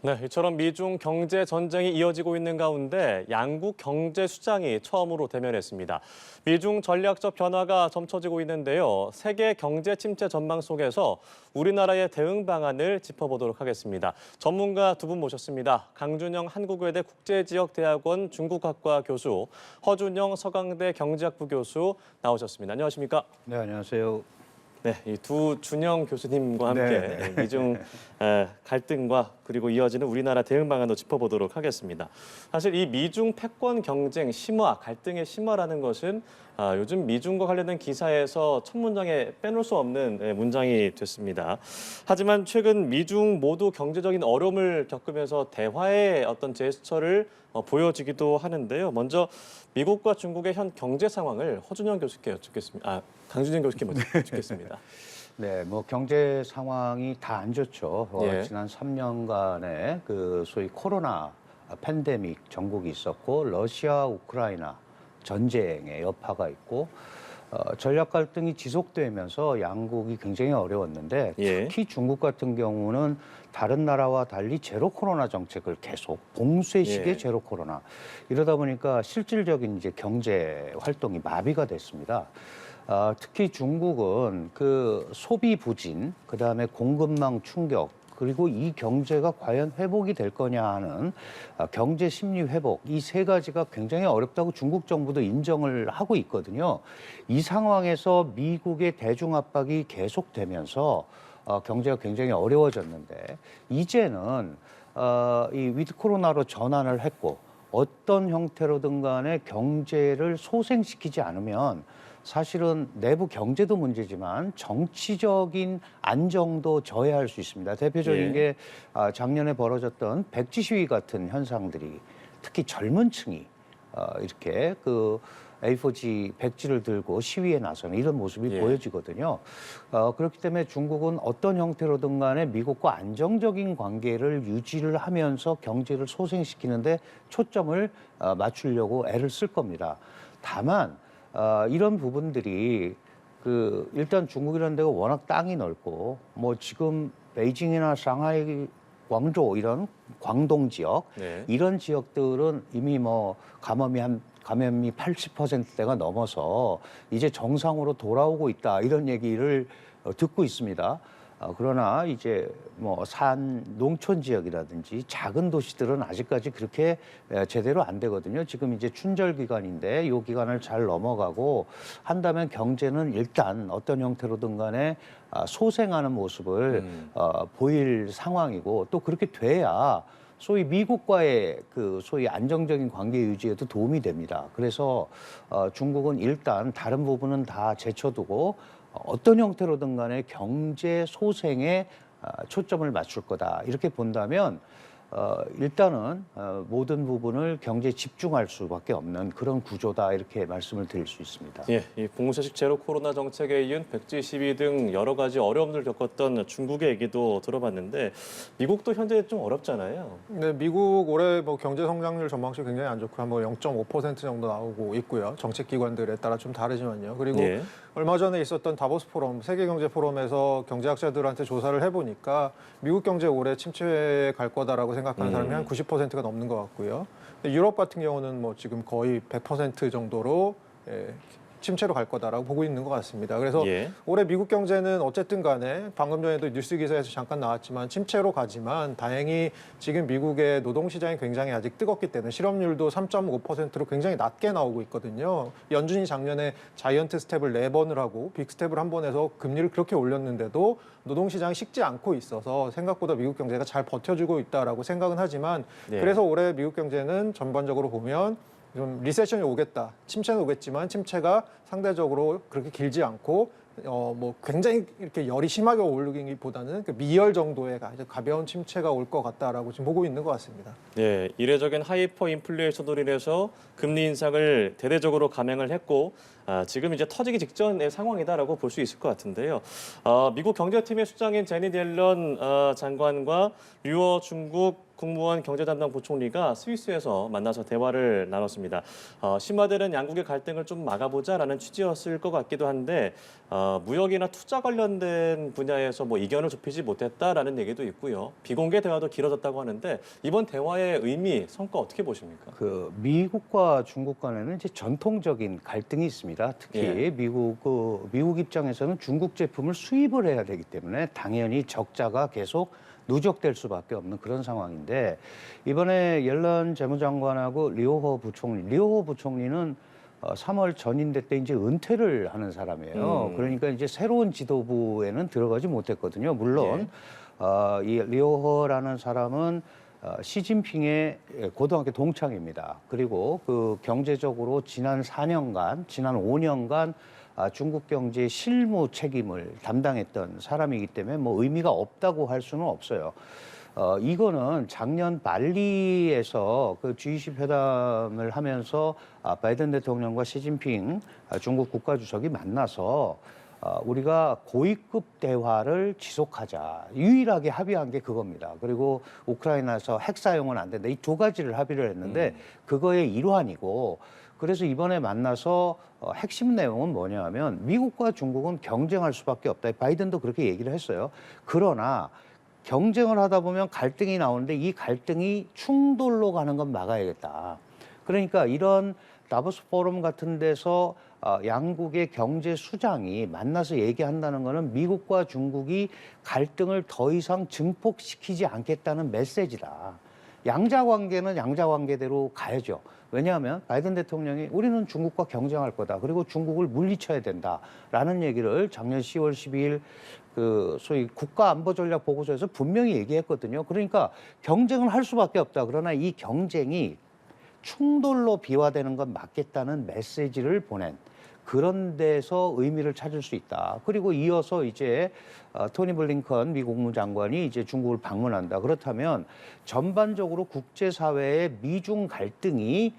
네, 이처럼 미중 경제 전쟁이 이어지고 있는 가운데 양국 경제 수장이 처음으로 대면했습니다. 미중 전략적 변화가 점쳐지고 있는데요. 세계 경제 침체 전망 속에서 우리나라의 대응 방안을 짚어보도록 하겠습니다. 전문가 두 분 모셨습니다. 강준영 한국외대 국제지역대학원 중국학과 교수, 허준영 서강대 경제학부 교수 나오셨습니다. 안녕하십니까? 네, 안녕하세요. 네, 이 두 준영 교수님과 함께 네. 미중 갈등과 그리고 이어지는 우리나라 대응 방안도 짚어보도록 하겠습니다. 사실 이 미중 패권 경쟁 심화, 갈등의 심화라는 것은 요즘 미중과 관련된 기사에서 첫 문장에 빼놓을 수 없는 문장이 됐습니다. 하지만 최근 미중 모두 경제적인 어려움을 겪으면서 대화의 어떤 제스처를 보여지기도 하는데요. 먼저 미국과 중국의 현 경제 상황을 허준영 교수께 여쭙겠습니다. 강준영 교수께 먼저 여쭙겠습니다. 네, 뭐 경제 상황이 다 안 좋죠. 예. 지난 3년간의 그 소위 코로나 팬데믹 전국이 있었고 러시아 우크라이나 전쟁의 여파가 있고 전략 갈등이 지속되면서 양국이 굉장히 어려웠는데 예. 특히 중국 같은 경우는 다른 나라와 달리 제로 코로나 정책을 계속 봉쇄식의 예. 제로 코로나 이러다 보니까 실질적인 이제 경제 활동이 마비가 됐습니다. 특히 중국은 그 소비 부진, 그다음에 공급망 충격, 그리고 이 경제가 과연 회복이 될 거냐 하는 경제 심리 회복, 이 세 가지가 굉장히 어렵다고 중국 정부도 인정을 하고 있거든요. 이 상황에서 미국의 대중 압박이 계속되면서 경제가 굉장히 어려워졌는데 이제는 이 위드 코로나로 전환을 했고 어떤 형태로든 간에 경제를 소생시키지 않으면 사실은 내부 경제도 문제지만 정치적인 안정도 저해할 수 있습니다. 대표적인 예. 게 작년에 벌어졌던 백지 시위 같은 현상들이 특히 젊은 층이 이렇게 그 A4지 백지를 들고 시위에 나서는 이런 모습이 예. 보여지거든요. 그렇기 때문에 중국은 어떤 형태로든 간에 미국과 안정적인 관계를 유지를 하면서 경제를 소생시키는데 초점을 맞추려고 애를 쓸 겁니다. 다만 이런 부분들이 그 일단 중국이라는 데가 워낙 땅이 넓고 뭐 지금 베이징이나 상하이, 광저우 이런 광동 지역 네. 이런 지역들은 이미 뭐 감염이 80%대가 넘어서 이제 정상으로 돌아오고 있다 이런 얘기를 듣고 있습니다. 그러나 이제 뭐 농촌 지역이라든지 작은 도시들은 아직까지 그렇게 제대로 안 되거든요. 지금 이제 춘절 기간인데 이 기간을 잘 넘어가고 한다면 경제는 일단 어떤 형태로든 간에 소생하는 모습을 보일 상황이고 또 그렇게 돼야 소위 미국과의 그 소위 안정적인 관계 유지에도 도움이 됩니다. 그래서 중국은 일단 다른 부분은 다 제쳐두고 어떤 형태로든 간에 경제 소생에 초점을 맞출 거다. 이렇게 본다면 일단은 모든 부분을 경제에 집중할 수밖에 없는 그런 구조다. 이렇게 말씀을 드릴 수 있습니다. 예, 이 봉쇄식 제로 코로나 정책에 이은 백지 시위 등 여러 가지 어려움을 겪었던 중국의 얘기도 들어봤는데 미국도 현재 좀 어렵잖아요. 네, 미국 올해 뭐 경제 성장률 전망치 굉장히 안 좋고 한 뭐 0.5% 정도 나오고 있고요. 정책 기관들에 따라 좀 다르지만요. 그리고 예. 얼마 전에 있었던 다보스 포럼, 세계 경제 포럼에서 경제학자들한테 조사를 해보니까 미국 경제 올해 침체에 갈 거다라고 생각하는 사람이 한 90%가 넘는 것 같고요. 유럽 같은 경우는 뭐 지금 거의 100% 정도로 침체로 갈 거다라고 보고 있는 것 같습니다. 그래서 예. 올해 미국 경제는 어쨌든 간에 방금 전에도 뉴스 기사에서 잠깐 나왔지만 침체로 가지만 다행히 지금 미국의 노동시장이 굉장히 아직 뜨겁기 때문에 실업률도 3.5%로 굉장히 낮게 나오고 있거든요. 연준이 작년에 자이언트 스텝을 4번을 하고 빅 스텝을 한 번 해서 금리를 그렇게 올렸는데도 노동시장이 식지 않고 있어서 생각보다 미국 경제가 잘 버텨주고 있다라고 생각은 하지만 네. 그래서 올해 미국 경제는 전반적으로 보면 좀 리세션이 오겠다. 침체는 오겠지만 침체가 상대적으로 그렇게 길지 않고 뭐 굉장히 이렇게 열이 심하게 오르기보다는 그 미열 정도의 아주 가벼운 침체가 올 것 같다라고 지금 보고 있는 것 같습니다. 네, 이례적인 하이퍼 인플레이션으로 인해서 금리 인상을 대대적으로 감행을 했고 지금 이제 터지기 직전의 상황이다라고 볼 수 있을 것 같은데요. 미국 경제팀의 수장인 제니 옐런 장관과 류어 중국 국무원 경제담당 부총리가 스위스에서 만나서 대화를 나눴습니다. 심화되는 양국의 갈등을 좀 막아보자라는 취지였을 것 같기도 한데 무역이나 투자 관련된 분야에서 뭐 이견을 좁히지 못했다라는 얘기도 있고요. 비공개 대화도 길어졌다고 하는데 이번 대화의 의미, 성과 어떻게 보십니까? 그 미국과 중국 간에는 이제 전통적인 갈등이 있습니다. 특히 예. 미국 입장에서는 중국 제품을 수입을 해야 되기 때문에 당연히 적자가 계속 누적될 수밖에 없는 그런 상황인데 이번에 옐런 재무장관하고 리오호 부총리는 3월 전인대 때 이제 은퇴를 하는 사람이에요. 그러니까 이제 새로운 지도부에는 들어가지 못했거든요. 물론 이 리오호라는 사람은 시진핑의 고등학교 동창입니다. 그리고 그 경제적으로 지난 5년간 중국 경제의 실무 책임을 담당했던 사람이기 때문에 뭐 의미가 없다고 할 수는 없어요. 이거는 작년 발리에서 그 G20 회담을 하면서 바이든 대통령과 시진핑 중국 국가주석이 만나서 우리가 고위급 대화를 지속하자. 유일하게 합의한 게 그겁니다. 그리고 우크라이나에서 핵 사용은 안 된다. 이 두 가지를 합의를 했는데 그거의 일환이고 그래서 이번에 만나서 핵심 내용은 뭐냐 하면 미국과 중국은 경쟁할 수밖에 없다. 바이든도 그렇게 얘기를 했어요. 그러나 경쟁을 하다 보면 갈등이 나오는데 이 갈등이 충돌로 가는 건 막아야겠다. 그러니까 이런 다보스 포럼 같은 데서 양국의 경제 수장이 만나서 얘기한다는 거는 미국과 중국이 갈등을 더 이상 증폭시키지 않겠다는 메시지다. 양자 관계는 양자 관계대로 가야죠. 왜냐하면 바이든 대통령이 우리는 중국과 경쟁할 거다. 그리고 중국을 물리쳐야 된다라는 얘기를 작년 10월 12일 그 소위 국가안보전략 보고서에서 분명히 얘기했거든요. 그러니까 경쟁을 할 수밖에 없다. 그러나 이 경쟁이 충돌로 비화되는 건 막겠다는 메시지를 보낸 그런 데서 의미를 찾을 수 있다. 그리고 이어서 이제 토니 블링컨 미 국무장관이 이제 중국을 방문한다. 그렇다면 전반적으로 국제사회의 미중 갈등이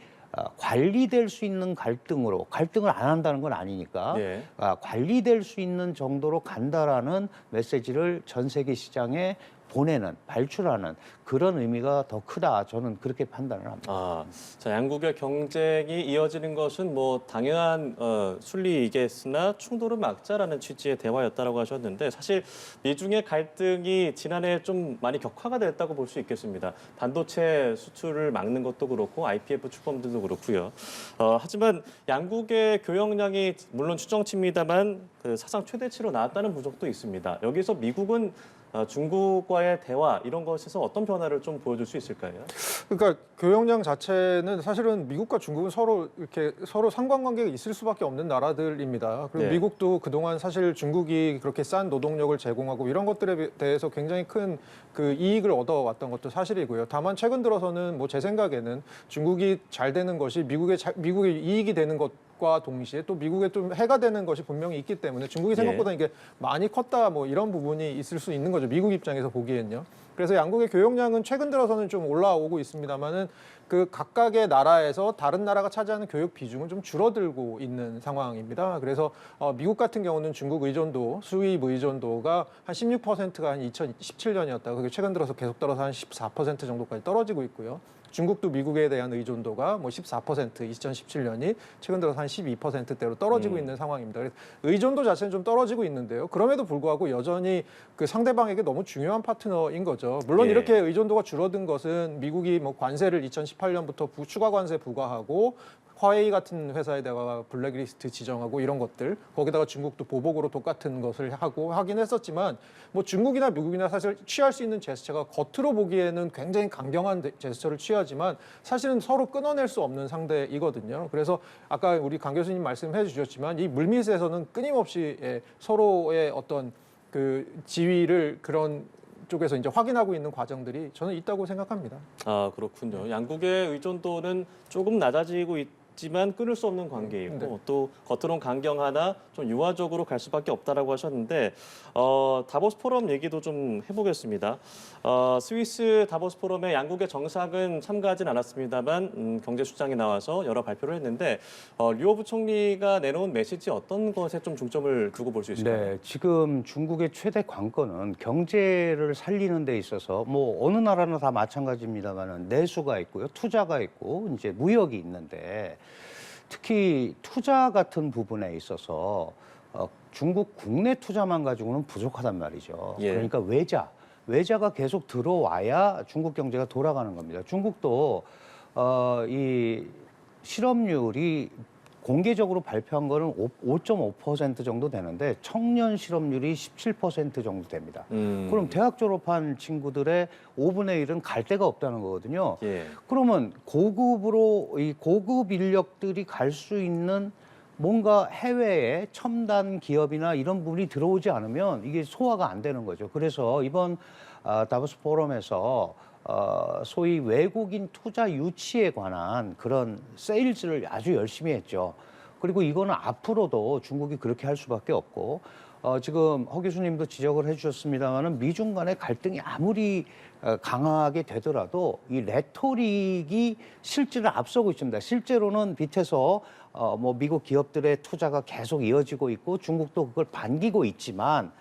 관리될 수 있는 갈등으로 갈등을 안 한다는 건 아니니까 네. 관리될 수 있는 정도로 간다라는 메시지를 전 세계 시장에 보내는 발출하는 그런 의미가 더 크다. 저는 그렇게 판단을 합니다. 자, 양국의 경쟁이 이어지는 것은 뭐 당연한 순리이겠으나 충돌을 막자라는 취지의 대화였다라고 하셨는데 사실 미중의 갈등이 지난해 좀 많이 격화가 됐다고 볼 수 있겠습니다. 반도체 수출을 막는 것도 그렇고 IPF 출범들도 그렇고요. 하지만 양국의 교역량이 물론 추정치입니다만 그 사상 최대치로 나왔다는 분석도 있습니다. 여기서 미국은 중국과의 대화 이런 것에서 어떤 변화를 좀 보여줄 수 있을까요? 그러니까 교역량 자체는 사실은 미국과 중국은 서로 상관관계가 있을 수밖에 없는 나라들입니다. 그리고 네. 미국도 그동안 사실 중국이 그렇게 싼 노동력을 제공하고 이런 것들에 대해서 굉장히 큰 그 이익을 얻어왔던 것도 사실이고요. 다만 최근 들어서는 뭐 제 생각에는 중국이 잘 되는 것이 미국의 이익이 되는 것과 동시에 또 미국에 좀 해가 되는 것이 분명히 있기 때문에 중국이 생각보다 이게 많이 컸다 뭐 이런 부분이 있을 수 있는 거죠. 미국 입장에서 보기엔요. 그래서 양국의 교역량은 최근 들어서는 좀 올라오고 있습니다만은 그 각각의 나라에서 다른 나라가 차지하는 교역 비중은 좀 줄어들고 있는 상황입니다. 그래서 미국 같은 경우는 중국 의존도, 수입 의존도가 한 16%가 한 2017년이었다가 그게 최근 들어서 계속 떨어서 한 14% 정도까지 떨어지고 있고요. 중국도 미국에 대한 의존도가 뭐 14%, 2017년이 최근 들어서 한 12%대로 떨어지고 있는 상황입니다. 그래서 의존도 자체는 좀 떨어지고 있는데요. 그럼에도 불구하고 여전히 그 상대방에게 너무 중요한 파트너인 거죠. 물론 예. 이렇게 의존도가 줄어든 것은 미국이 뭐 관세를 2018년부터 추가 관세 부과하고 화웨이 같은 회사에다가 블랙리스트 지정하고 이런 것들 거기다가 중국도 보복으로 똑같은 것을 하긴 했었지만 뭐 중국이나 미국이나 사실 취할 수 있는 제스처가 겉으로 보기에는 굉장히 강경한 제스처를 취하지만 사실은 서로 끊어낼 수 없는 상대이거든요. 그래서 아까 우리 강 교수님 말씀해 주셨지만 이 물밑에서는 끊임없이 서로의 어떤 그 지위를 그런 쪽에서 이제 확인하고 있는 과정들이 저는 있다고 생각합니다. 그렇군요. 양국의 의존도는 조금 낮아지고 있지 있지만 끊을 수 없는 관계이고 또 겉으론 강경하나 좀 유화적으로 갈 수밖에 없다라고 하셨는데 다보스 포럼 얘기도 좀 해보겠습니다. 스위스 다보스 포럼에 양국의 정상은 참가하진 않았습니다만 경제수장이 나와서 여러 발표를 했는데 류호 부총리가 내놓은 메시지 어떤 것에 좀 중점을 두고 볼 수 있을까요? 네, 지금 중국의 최대 관건은 경제를 살리는 데 있어서 뭐 어느 나라나 다 마찬가지입니다만은 내수가 있고요, 투자가 있고 이제 무역이 있는데 특히 투자 같은 부분에 있어서 중국 국내 투자만 가지고는 부족하단 말이죠. 예. 그러니까 외자가 계속 들어와야 중국 경제가 돌아가는 겁니다. 중국도 이 실업률이 공개적으로 발표한 거는 5.5% 정도 되는데 청년 실업률이 17% 정도 됩니다. 그럼 대학 졸업한 친구들의 5분의 1은 갈 데가 없다는 거거든요. 예. 그러면 이 고급 인력들이 갈 수 있는 뭔가 해외에 첨단 기업이나 이런 부분이 들어오지 않으면 이게 소화가 안 되는 거죠. 그래서 이번 다보스 포럼에서 소위 외국인 투자 유치에 관한 그런 세일즈를 아주 열심히 했죠. 그리고 이거는 앞으로도 중국이 그렇게 할 수밖에 없고 지금 허 교수님도 지적을 해주셨습니다마는 미중 간의 갈등이 아무리 강하게 되더라도 이 레토릭이 실질을 앞서고 있습니다. 실제로는 밑에서 뭐 미국 기업들의 투자가 계속 이어지고 있고 중국도 그걸 반기고 있지만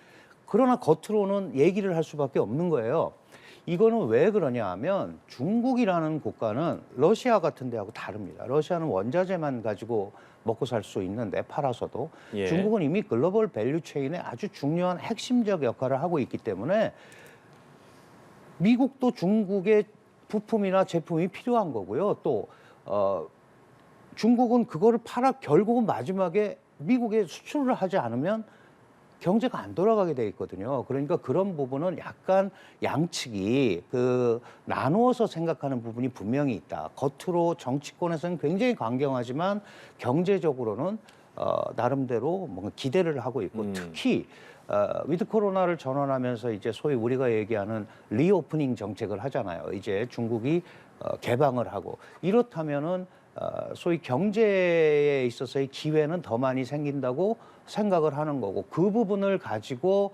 그러나 겉으로는 얘기를 할 수밖에 없는 거예요. 이거는 왜 그러냐 하면 중국이라는 국가는 러시아 같은 데하고 다릅니다. 러시아는 원자재만 가지고 먹고 살 수 있는데 팔아서도 예. 중국은 이미 글로벌 밸류 체인에 아주 중요한 핵심적 역할을 하고 있기 때문에 미국도 중국의 부품이나 제품이 필요한 거고요. 또 중국은 그거를 결국은 마지막에 미국에 수출을 하지 않으면 경제가 안 돌아가게 돼 있거든요. 그러니까 그런 부분은 약간 양측이 나누어서 생각하는 부분이 분명히 있다. 겉으로 정치권에서는 굉장히 강경하지만 경제적으로는 나름대로 뭔가 기대를 하고 있고 특히 위드 코로나를 전환하면서 이제 소위 우리가 얘기하는 리오프닝 정책을 하잖아요. 이제 중국이 개방을 하고 이렇다면은 소위 경제에 있어서의 기회는 더 많이 생긴다고 생각을 하는 거고 그 부분을 가지고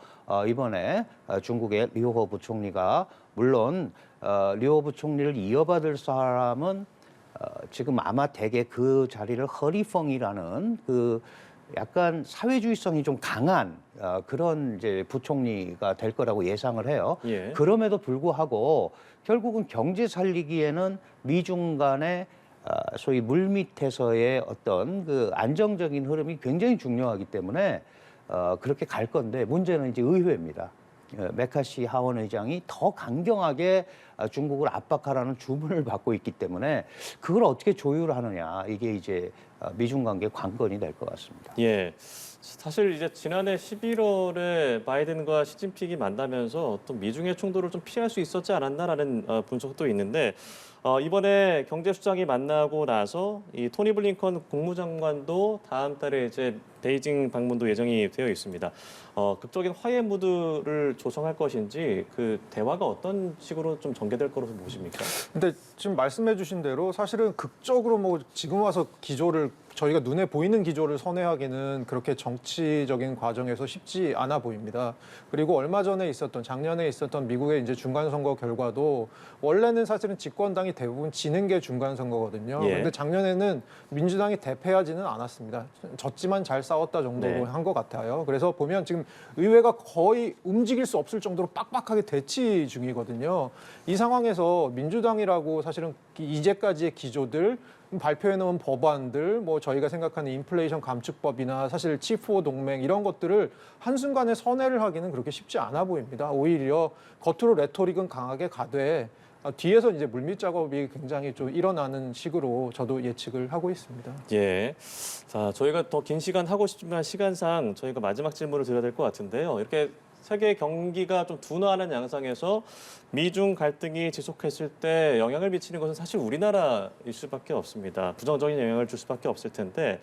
이번에 중국의 류호 부총리가 물론 류호 부총리를 이어받을 사람은 지금 아마 대개 그 자리를 허리펑이라는 그 약간 사회주의성이 좀 강한 그런 이제 부총리가 될 거라고 예상을 해요. 예. 그럼에도 불구하고 결국은 경제 살리기에는 미중 간의 소위 물밑에서의 어떤 그 안정적인 흐름이 굉장히 중요하기 때문에 그렇게 갈 건데 문제는 이제 의회입니다. 메카시 하원 의장이 더 강경하게 중국을 압박하라는 주문을 받고 있기 때문에 그걸 어떻게 조율하느냐 이게 이제 미중 관계 관건이 될 것 같습니다. 예. 사실 이제 지난해 11월에 바이든과 시진핑이 만나면서 또 미중의 충돌을 좀 피할 수 있었지 않았나라는 분석도 있는데 이번에 경제수장이 만나고 나서 이 토니 블링컨 국무장관도 다음 달에 이제 베이징 방문도 예정이 되어 있습니다. 극적인 화해 무드를 조성할 것인지 그 대화가 어떤 식으로 좀 전개될 거로 보십니까? 근데 지금 말씀해 주신 대로 사실은 극적으로 뭐 지금 와서 기조를 저희가 눈에 보이는 기조를 선회하기는 그렇게 정치적인 과정에서 쉽지 않아 보입니다. 그리고 얼마 전에 작년에 있었던 미국의 이제 중간 선거 결과도 원래는 사실은 집권당이 대부분 지는 게 중간 선거거든요. 예. 그런데 작년에는 민주당이 대패하지는 않았습니다. 졌지만 잘 싸웠다 정도로 네. 한 것 같아요. 그래서 보면 지금 의회가 거의 움직일 수 없을 정도로 빡빡하게 대치 중이거든요. 이 상황에서 민주당이라고 사실은 이제까지의 기조들 발표해놓은 법안들, 뭐 저희가 생각하는 인플레이션 감축법이나 사실 치포 동맹 이런 것들을 한순간에 선회를 하기는 그렇게 쉽지 않아 보입니다. 오히려 겉으로 레토릭은 강하게 가되 뒤에서 이제 물밑 작업이 굉장히 좀 일어나는 식으로 저도 예측을 하고 있습니다. 예. 자, 저희가 더 긴 시간 하고 싶지만 시간상 저희가 마지막 질문을 드려야 될 것 같은데요. 이렇게 세계 경기가 좀 둔화하는 양상에서 미중 갈등이 지속했을 때 영향을 미치는 것은 사실 우리나라일 수밖에 없습니다. 부정적인 영향을 줄 수밖에 없을 텐데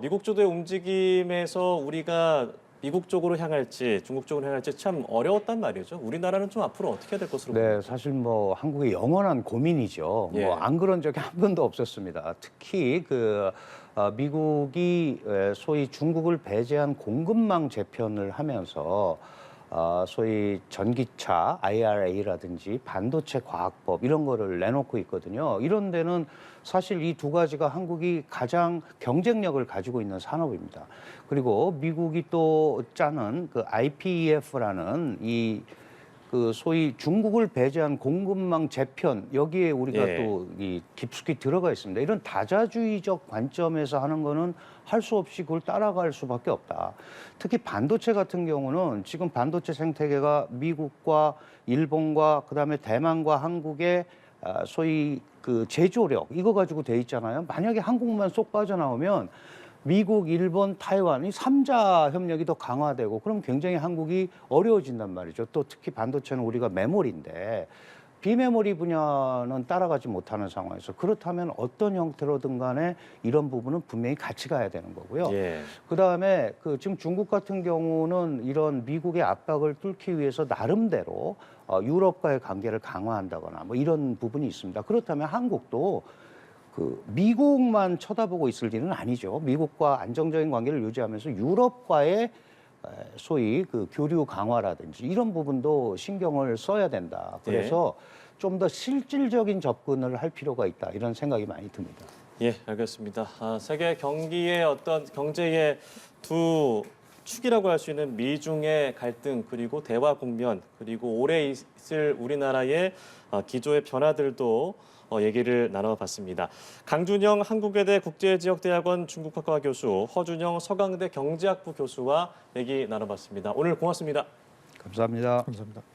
미국 주도의 움직임에서 우리가 미국 쪽으로 향할지 중국 쪽으로 향할지 참 어려웠단 말이죠. 우리나라는 좀 앞으로 어떻게 될 것으로 네, 보입니까? 사실 뭐 한국의 영원한 고민이죠. 예. 뭐 안 그런 적이 한 번도 없었습니다. 특히 미국이 소위 중국을 배제한 공급망 재편을 하면서 소위 전기차 IRA라든지 반도체 과학법 이런 거를 내놓고 있거든요. 이런 데는 사실 이 두 가지가 한국이 가장 경쟁력을 가지고 있는 산업입니다. 그리고 미국이 또 짜는 그 IPEF라는 그 소위 중국을 배제한 공급망 재편 여기에 우리가 예. 또 이 깊숙이 들어가 있습니다. 이런 다자주의적 관점에서 하는 거는 할 수 없이 그걸 따라갈 수밖에 없다. 특히 반도체 같은 경우는 지금 반도체 생태계가 미국과 일본과 그다음에 대만과 한국의 소위 그 제조력 이거 가지고 돼 있잖아요. 만약에 한국만 쏙 빠져나오면 미국, 일본, 타이완 이 3자 협력이 더 강화되고 그럼 굉장히 한국이 어려워진단 말이죠. 또 특히 반도체는 우리가 메모리인데 비메모리 분야는 따라가지 못하는 상황에서 그렇다면 어떤 형태로든 간에 이런 부분은 분명히 같이 가야 되는 거고요. 예. 그다음에 지금 중국 같은 경우는 이런 미국의 압박을 뚫기 위해서 나름대로 유럽과의 관계를 강화한다거나 뭐 이런 부분이 있습니다. 그렇다면 한국도 미국만 쳐다보고 있을 일은 아니죠. 미국과 안정적인 관계를 유지하면서 유럽과의 소위 그 교류 강화라든지 이런 부분도 신경을 써야 된다. 그래서 좀 더 실질적인 접근을 할 필요가 있다. 이런 생각이 많이 듭니다. 예, 알겠습니다. 세계 경기의 어떤 경제의 두 축이라고 할 수 있는 미중의 갈등 그리고 대화 국면 그리고 오래 있을 우리나라의 기조의 변화들도 얘기를 나눠봤습니다. 강준영 한국외대 국제지역대학원 중국학과 교수, 허준영 서강대 경제학부 교수와 얘기 나눠봤습니다. 오늘 고맙습니다. 감사합니다. 감사합니다.